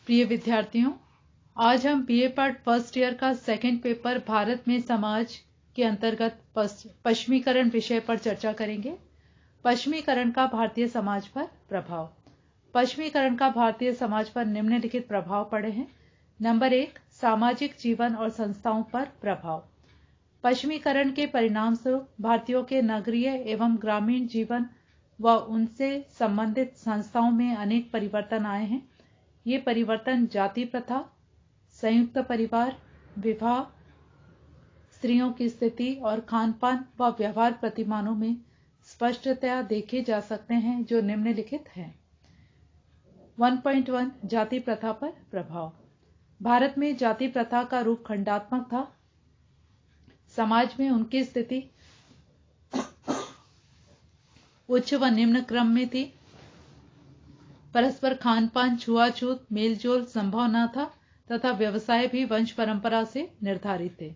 प्रिय विद्यार्थियों, आज हम बीए पार्ट फर्स्ट ईयर का सेकंड पेपर भारत में समाज के अंतर्गत पश्चिमीकरण विषय पर चर्चा करेंगे। पश्चिमीकरण का भारतीय समाज पर प्रभाव। पश्चिमीकरण का भारतीय समाज पर निम्नलिखित प्रभाव पड़े हैं। नंबर 1, सामाजिक जीवन और संस्थाओं पर प्रभाव। पश्चिमीकरण के परिणाम स्वरूप भारतीयों के नगरीय एवं ग्रामीण जीवन व उनसे संबंधित संस्थाओं में अनेक परिवर्तन आए हैं। ये परिवर्तन जाति प्रथा, संयुक्त परिवार, विवाह, स्त्रियों की स्थिति और खान-पान व व्यवहार प्रतिमानों में स्पष्टतया देखे जा सकते हैं, जो निम्नलिखित हैं। 1.1 जाति प्रथा पर प्रभाव। भारत में जाति प्रथा का रूप खंडात्मक था। समाज में उनकी स्थिति उच्च व निम्न क्रम में थी। परस्पर खान-पान, छुआछूत, मेलजोल संभव न था तथा व्यवसाय भी वंश परंपरा से निर्धारित थे।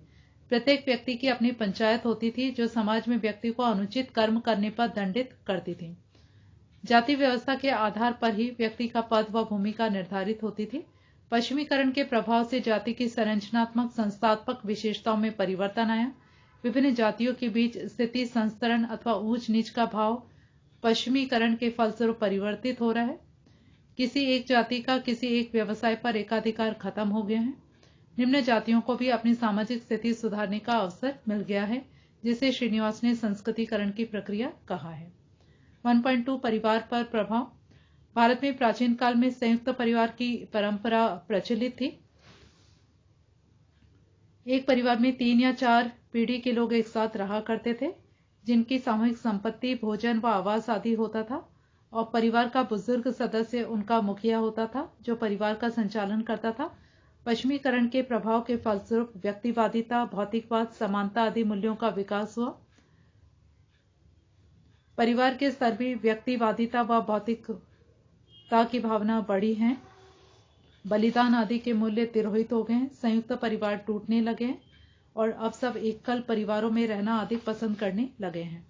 प्रत्येक व्यक्ति की अपनी पंचायत होती थी, जो समाज में व्यक्ति को अनुचित कर्म करने पर दंडित करती थी। जाति व्यवस्था के आधार पर ही व्यक्ति का पद व भूमिका निर्धारित होती थी। पश्चिमीकरण के प्रभाव से जाति की संरचनात्मक संस्थात्मक विशेषताओं में परिवर्तन आया। विभिन्न जातियों के बीच स्थिति संस्तरण अथवा ऊंच नीच का भाव पश्चिमीकरण के फलस्वरूप परिवर्तित हो रहा है। किसी एक जाति का किसी एक व्यवसाय पर एकाधिकार खत्म हो गया है। निम्न जातियों को भी अपनी सामाजिक स्थिति सुधारने का अवसर मिल गया है, जिसे श्रीनिवास ने संस्कृतिकरण की प्रक्रिया कहा है। 1.2 परिवार पर प्रभाव। भारत में प्राचीन काल में संयुक्त परिवार की परंपरा प्रचलित थी। एक परिवार में 3 या 4 पीढ़ी के लोग एक साथ रहा करते थे, जिनकी सामूहिक संपत्ति, भोजन व आवास आदि होता था, और परिवार का बुजुर्ग सदस्य उनका मुखिया होता था, जो परिवार का संचालन करता था। पश्चिमीकरण के प्रभाव के फलस्वरूप व्यक्तिवादिता, भौतिकवाद, समानता आदि मूल्यों का विकास हुआ। परिवार के स्तर भी व्यक्तिवादिता व भौतिकता की भावना बढ़ी है। बलिदान आदि के मूल्य तिरोहित हो गए हैं। संयुक्त परिवार टूटने लगे हैं और अब सब एकल परिवारों में रहना अधिक पसंद करने लगे हैं।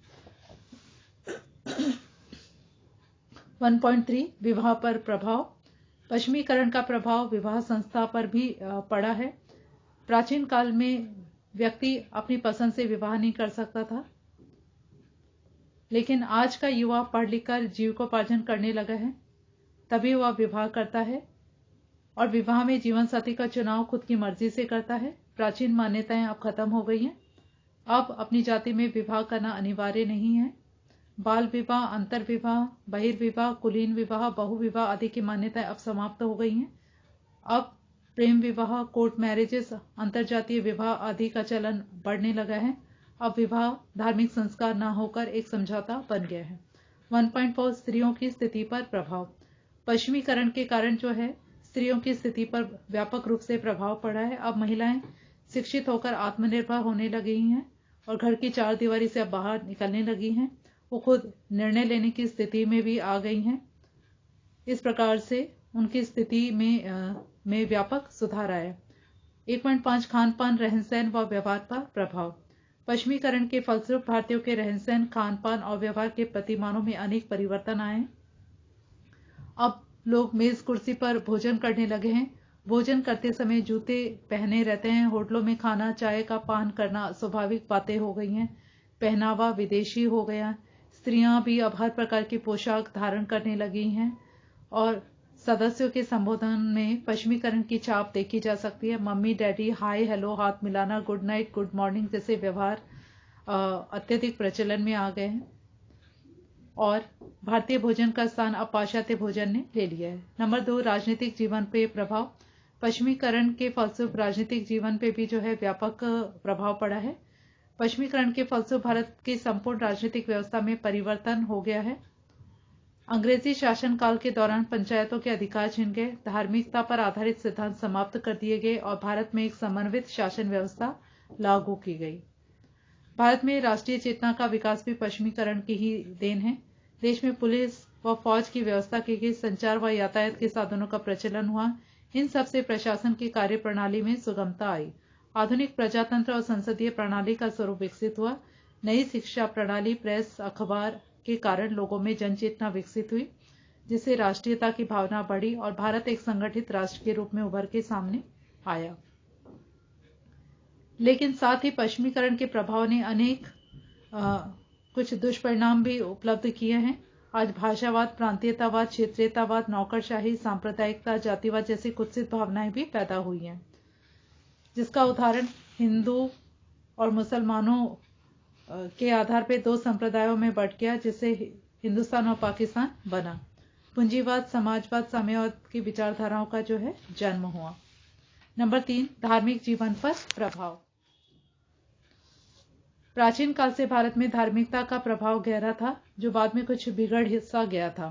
1.3 विवाह पर प्रभाव। पश्चिमीकरण का प्रभाव विवाह संस्था पर भी पड़ा है। प्राचीन काल में व्यक्ति अपनी पसंद से विवाह नहीं कर सकता था, लेकिन आज का युवा पढ़ लिखकर जीविकोपार्जन करने लगा है, तभी वह विवाह करता है और विवाह में जीवन साथी का चुनाव खुद की मर्जी से करता है। प्राचीन मान्यताएं अब खत्म हो गई हैं। अब अपनी जाति में विवाह करना अनिवार्य नहीं है। बाल विवाह, अंतर विवाह, बहिर्विवाह, कुलीन विवाह, बहु विवाह आदि की मान्यताएं अब समाप्त हो गई हैं। अब प्रेम विवाह, कोर्ट मैरिजेस, अंतरजातीय विवाह आदि का चलन बढ़ने लगा है। अब विवाह धार्मिक संस्कार न होकर एक समझौता बन गया है। 1.4 स्त्रियों की स्थिति पर प्रभाव। पश्चिमीकरण के कारण जो है, स्त्रियों की स्थिति पर व्यापक रूप से प्रभाव पड़ा है। अब महिलाएं शिक्षित होकर आत्मनिर्भर होने लगी हैं और घर की चार दीवारी से अब बाहर निकलने लगी हैं। वो खुद निर्णय लेने की स्थिति में भी आ गई हैं। इस प्रकार से उनकी स्थिति में व्यापक सुधार आया। 1.5 खान-पान, रहन-सहन व व्यवहार पर प्रभाव। पश्चिमीकरण के फलस्वरूप भारतीयों के रहन-सहन, खान-पान और व्यवहार के प्रतिमानों में अनेक परिवर्तन आए हैं। अब लोग मेज कुर्सी पर भोजन करने लगे हैं। भोजन करते समय जूते पहने रहते हैं। होटलों में खाना, चाय का पान करना स्वाभाविक बातें हो गई हैं। पहनावा विदेशी हो गया। स्त्रियां भी अब हर प्रकार की पोशाक धारण करने लगी हैं और सदस्यों के संबोधन में पश्चिमीकरण की छाप देखी जा सकती है। मम्मी, डैडी, हाय, हेलो, हाथ मिलाना, गुड नाइट, गुड मॉर्निंग जैसे व्यवहार अत्यधिक प्रचलन में आ गए हैं और भारतीय भोजन का स्थान अब पाश्चात्य भोजन ने ले लिया है। नंबर 2, राजनीतिक जीवन पे प्रभाव। पश्चिमीकरण के फलस्वरूप राजनीतिक जीवन पे भी जो है व्यापक प्रभाव पड़ा है। पश्चिमीकरण के फलस्वरूप भारत की संपूर्ण राजनीतिक व्यवस्था में परिवर्तन हो गया है। अंग्रेजी शासन काल के दौरान पंचायतों के अधिकार छिन गए, धार्मिकता पर आधारित सिद्धांत समाप्त कर दिए गए और भारत में एक समन्वित शासन व्यवस्था लागू की गई। भारत में राष्ट्रीय चेतना का विकास भी पश्चिमीकरण की ही देन है। देश में पुलिस व फौज की व्यवस्था की गई, संचार व यातायात के साधनों का प्रचलन हुआ। इन सब से प्रशासन की कार्य प्रणाली में सुगमता आई। आधुनिक प्रजातंत्र और संसदीय प्रणाली का स्वरूप विकसित हुआ। नई शिक्षा प्रणाली, प्रेस, अखबार के कारण लोगों में जन चेतना विकसित हुई। जिससे राष्ट्रीयता की भावना बढ़ी और भारत एक संगठित राष्ट्र के रूप में उभर के सामने आया। लेकिन साथ ही पश्चिमीकरण के प्रभाव ने अनेक कुछ दुष्परिणाम भी उपलब्ध किए हैं। आज भाषावाद, प्रांतीयतावाद, क्षेत्रीयतावाद, नौकरशाही, सांप्रदायिकता, जातिवाद जैसी कुत्सित भावनाएं भी पैदा हुई हैं, जिसका उदाहरण हिंदू और मुसलमानों के आधार पर दो संप्रदायों में बंट गया, जिससे हिंदुस्तान और पाकिस्तान बना। पूंजीवाद, समाजवाद, साम्यवाद की विचारधाराओं का जो है जन्म हुआ। नंबर 3, धार्मिक जीवन पर प्रभाव। प्राचीन काल से भारत में धार्मिकता का प्रभाव गहरा था, जो बाद में कुछ बिगड़ हिस्सा गया था।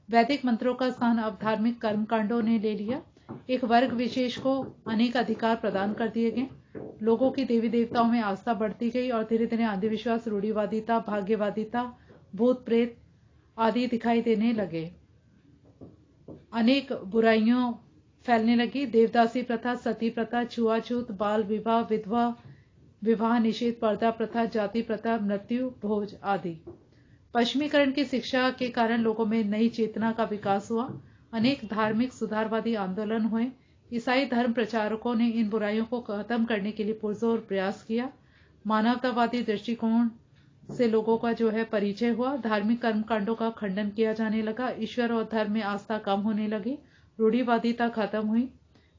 वैदिक मंत्रों का स्थान अब धार्मिक कर्मकांडों ने ले लिया। एक वर्ग विशेष को अनेक अधिकार प्रदान कर दिए गए। लोगों की देवी देवताओं में आस्था बढ़ती गई और धीरे धीरे अंधविश्वास, रूढ़िवादिता, भाग्यवादिता, भूत प्रेत आदि दिखाई देने लगे। अनेक बुराइयों फैलने लगी। देवदासी प्रथा, सती प्रथा, छुआछूत, बाल विवाह, विधवा विवाह निषेध, पर्दा प्रथा, जाति प्रथा, मृत्यु भोज आदि। पश्चिमीकरण की शिक्षा के कारण लोगों में नई चेतना का विकास हुआ। अनेक धार्मिक सुधारवादी आंदोलन हुए। ईसाई धर्म प्रचारकों ने इन बुराइयों को खत्म करने के लिए पुरजोर प्रयास किया। मानवतावादी दृष्टिकोण से लोगों का जो है परिचय हुआ। धार्मिक कर्मकांडों का खंडन किया जाने लगा। ईश्वर और धर्म में आस्था कम होने लगी। रूढ़िवादिता खत्म हुई।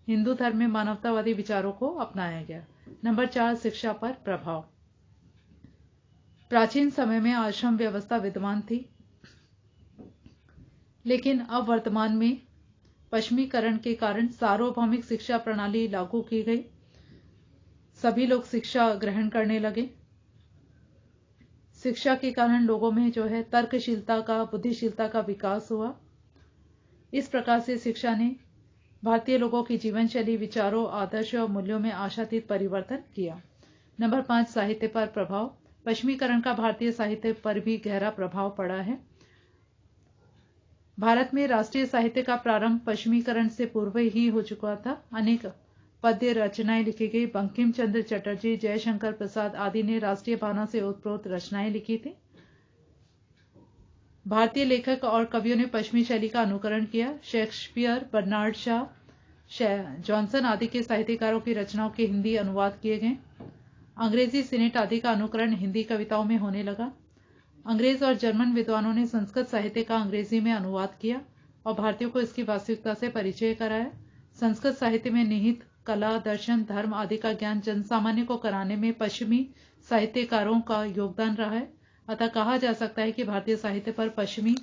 हिंदू धर्म में मानवतावादी विचारों को अपनाया गया। नंबर 4, शिक्षा पर प्रभाव। प्राचीन समय में आश्रम व्यवस्था विद्यमान थी, लेकिन अब वर्तमान में पश्चिमीकरण के कारण सार्वभौमिक शिक्षा प्रणाली लागू की गई। सभी लोग शिक्षा ग्रहण करने लगे। शिक्षा के कारण लोगों में जो है तर्कशीलता का, बुद्धिशीलता का विकास हुआ। इस प्रकार से शिक्षा ने भारतीय लोगों की जीवन शैली, विचारों, आदर्श और मूल्यों में आशातीत परिवर्तन किया। नंबर 5, साहित्य पर प्रभाव। पश्चिमीकरण का भारतीय साहित्य पर भी गहरा प्रभाव पड़ा है। भारत में राष्ट्रीय साहित्य का प्रारंभ पश्चिमीकरण से पूर्व ही हो चुका था। अनेक पद्य रचनाएं लिखी गई। बंकिम चंद्र चटर्जी, जयशंकर प्रसाद आदि ने राष्ट्रीय भावना से ओतप्रोत रचनाएं लिखी थी। भारतीय लेखक और कवियों ने पश्चिमी शैली का अनुकरण किया। शेक्सपियर, बर्नार्ड शॉ, जॉनसन आदि के साहित्यकारों की रचनाओं के हिंदी अनुवाद किए गए। अंग्रेजी सिनेट आदि का अनुकरण हिंदी कविताओं में होने लगा। अंग्रेज और जर्मन विद्वानों ने संस्कृत साहित्य का अंग्रेजी में अनुवाद किया और भारतीयों को इसकी वास्तविकता से परिचय कराया। संस्कृत साहित्य में निहित कला, दर्शन, धर्म आदि का ज्ञान जनसामान्य को कराने में पश्चिमी साहित्यकारों का योगदान रहा है। अतः कहा जा सकता है कि भारतीय साहित्य पर पश्चिमी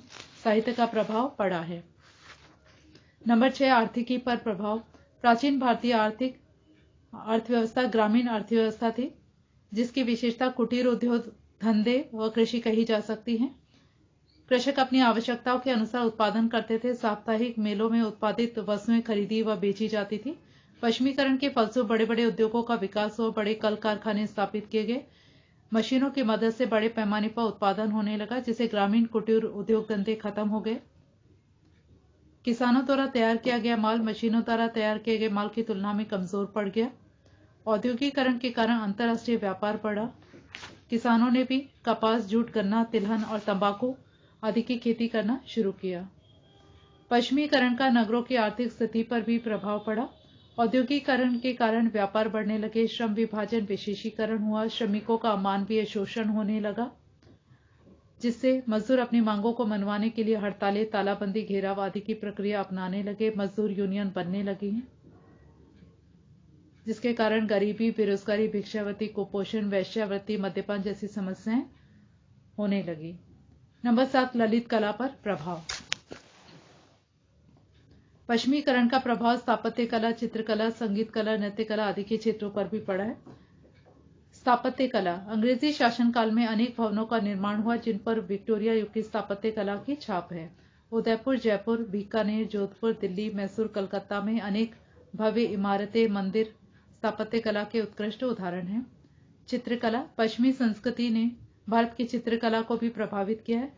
साहित्य का प्रभाव पड़ा है। नंबर 6, आर्थिकी पर प्रभाव। प्राचीन भारतीय अर्थव्यवस्था ग्रामीण अर्थव्यवस्था थी, जिसकी विशेषता कुटीर उद्योग, धंधे व कृषि कही जा सकती है। कृषक अपनी आवश्यकताओं के अनुसार उत्पादन करते थे। साप्ताहिक मेलों में उत्पादित वस्तुएं खरीदी व बेची जाती थी। पश्चिमीकरण के फलस्वरूप बड़े बड़े उद्योगों का विकास हुआ। बड़े कल कारखाने स्थापित किए गए। मशीनों की मदद से बड़े पैमाने पर उत्पादन होने लगा, जिससे ग्रामीण कुटीर उद्योग धंधे खत्म हो गए। किसानों द्वारा तैयार किया गया माल मशीनों द्वारा तैयार किए गए माल की तुलना में कमजोर पड़ गया। औद्योगिकरण के कारण अंतर्राष्ट्रीय व्यापार बढ़ा। किसानों ने भी कपास, जूट, गन्ना, तिलहन और तंबाकू आदि की खेती करना शुरू किया। पश्चिमीकरण का नगरों की आर्थिक स्थिति पर भी प्रभाव पड़ा। औद्योगिकरण के कारण व्यापार बढ़ने लगे। श्रम विभाजन, विशेषीकरण हुआ। श्रमिकों का अमानवीय शोषण होने लगा, जिससे मजदूर अपनी मांगों को मनवाने के लिए हड़तालें, तालाबंदी, घेराव आदि की प्रक्रिया अपनाने लगे। मजदूर यूनियन बनने लगी हैं, जिसके कारण गरीबी, बेरोजगारी, भिक्षावृत्ति, कुपोषण, वेश्यावृत्ति, मद्यपान जैसी समस्याएं होने लगी। नंबर 7, ललित कला पर प्रभाव। पश्चिमीकरण का प्रभाव स्थापत्य कला, चित्रकला, संगीत कला, नृत्य कला आदि के क्षेत्रों पर भी पड़ा है। स्थापत्य कला। अंग्रेजी शासनकाल में अनेक भवनों का निर्माण हुआ, जिन पर विक्टोरिया युग की स्थापत्य कला की छाप है। उदयपुर, जयपुर, बीकानेर, जोधपुर, दिल्ली, मैसूर, कलकत्ता में अनेक भव्य इमारतें, मंदिर स्थापत्य कला के उत्कृष्ट उदाहरण हैं। चित्रकला। पश्चिमी संस्कृति ने भारत की चित्रकला को भी प्रभावित किया है।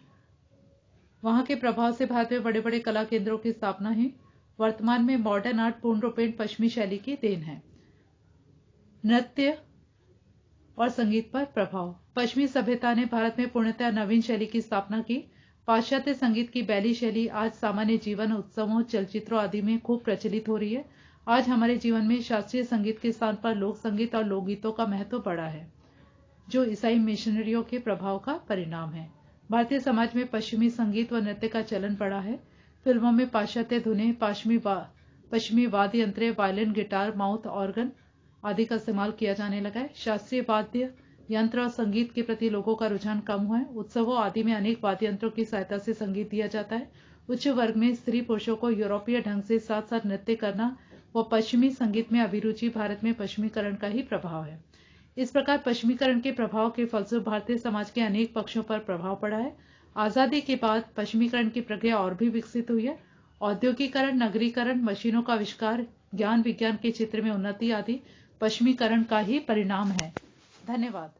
वहां के प्रभाव से भारत में बड़े बड़े कला केंद्रों की स्थापना हुई। वर्तमान में मॉडर्न आर्ट पूर्ण रूपेण पश्चिमी शैली की देन है। नृत्य और संगीत पर प्रभाव। पश्चिमी सभ्यता ने भारत में पूर्णतः नवीन शैली की स्थापना की। पाश्चात्य संगीत की बैली शैली आज सामान्य जीवन, उत्सवों, चलचित्रों आदि में खूब प्रचलित हो रही है। आज हमारे जीवन में शास्त्रीय संगीत के स्थान पर लोक संगीत और लोकगीतों का महत्व बढ़ा है, जो ईसाई मिशनरियों के प्रभाव का परिणाम है। भारतीय समाज में पश्चिमी संगीत व नृत्य का चलन बढ़ा है। फिल्मों में पाश्चात्य धुनें, पश्चिमी वाद्य यंत्र, वायलिन, गिटार, माउथ ऑर्गन आदि का इस्तेमाल किया जाने लगा है। शास्त्रीय वाद्य यंत्र और संगीत के प्रति लोगों का रुझान कम हुआ है। उत्सवों आदि में अनेक वाद्य यंत्रों की सहायता से संगीत दिया जाता है। उच्च वर्ग में स्त्री पुरुषों को यूरोपीय ढंग से साथ साथ नृत्य करना व पश्चिमी संगीत में अभिरुचि भारत में पश्चिमीकरण का ही प्रभाव है। इस प्रकार पश्चिमीकरण के प्रभाव के फलस्वरूप भारतीय समाज के अनेक पक्षों पर प्रभाव पड़ा है। आजादी के बाद पश्चिमीकरण की प्रक्रिया और भी विकसित हुई है। औद्योगिकरण, नगरीकरण, मशीनों का आविष्कार, ज्ञान विज्ञान के क्षेत्र में उन्नति आदि पश्चिमीकरण का ही परिणाम है। धन्यवाद।